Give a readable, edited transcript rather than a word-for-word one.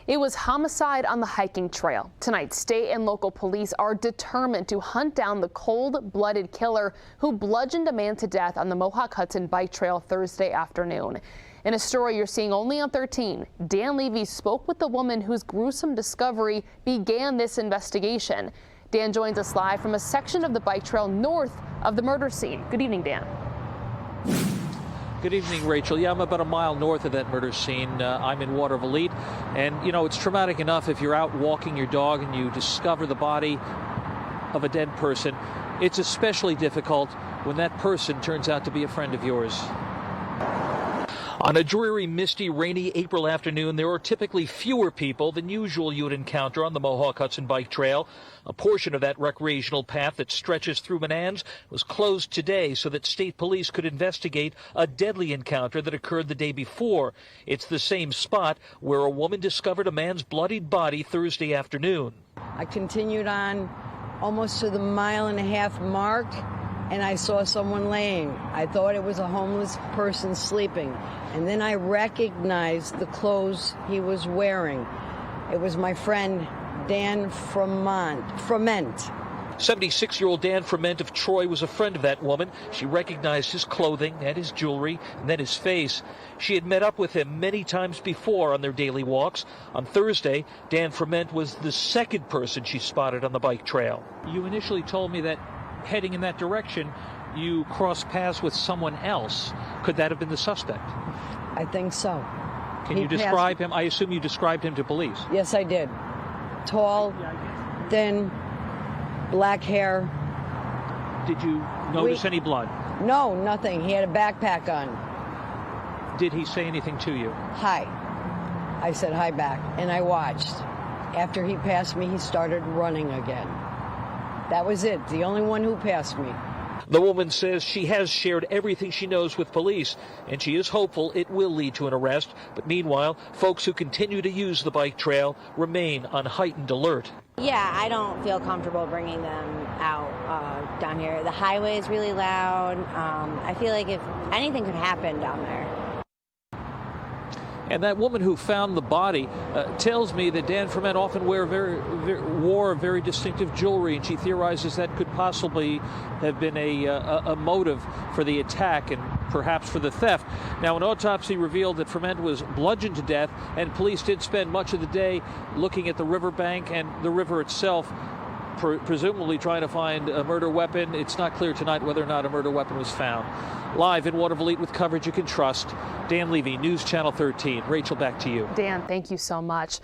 It was homicide on the hiking trail. Tonight, state and local police are determined to hunt down the cold-blooded killer who bludgeoned a man to death on the Menands Hudson Bike Trail Thursday afternoon. In a story you're seeing only on 13, Dan Levy spoke with the woman whose gruesome discovery began this investigation. Dan joins us live from a section of the bike trail north of the murder scene. Good evening, Dan. Good evening, Rachel. Yeah, I'm about a mile north of that murder scene. I'm in Watervliet, and you know, it's traumatic enough if you're out walking your dog and you discover the body of a dead person. It's especially difficult when that person turns out to be a friend of yours. On a dreary, misty, rainy April afternoon, there are typically fewer people than usual you'd encounter on the Menands Hudson Bike Trail. A portion of that recreational path that stretches through Menands was closed today so that state police could investigate a deadly encounter that occurred the day before. It's the same spot where a woman discovered a man's bloodied body Thursday afternoon. I continued on almost to the mile-and-a-half mark, and I saw someone laying. I thought it was a homeless person sleeping. And then I recognized the clothes he was wearing. It was my friend Dan Frement. 76-year-old Dan Frement of Troy was a friend of that woman. She recognized his clothing and his jewelry and then his face. She had met up with him many times before on their daily walks. On Thursday, Dan Frement was the second person she spotted on the bike trail. You initially told me that heading in that direction, you crossed paths with someone else. Could that have been the suspect? I think so. Can you describe him? I assume you described him to police. Yes, I did. Tall, thin, black hair. Did you notice any blood? No, nothing. He had a backpack on. Did he say anything to you? Hi. I said hi back, and I watched. After he passed me, he started running again. That was it, the only one who passed me. The woman says she has shared everything she knows with police, and she is hopeful it will lead to an arrest. But meanwhile, folks who continue to use the bike trail remain on heightened alert. Yeah, I don't feel comfortable bringing them out down here. The highway is really loud. I feel like if anything could happen down there. And that woman who found the body tells me that Dan Frement often wore very distinctive jewelry, and she theorizes that could possibly have been a motive for the attack and perhaps for the theft. Now, an autopsy revealed that Frement was bludgeoned to death, and police did spend much of the day looking at the riverbank and the river itself, presumably trying to find a murder weapon. It's not clear tonight whether or not a murder weapon was found. Live in Watervliet with coverage you can trust, Dan Levy, News Channel 13. Rachel, back to you. Dan, thank you so much.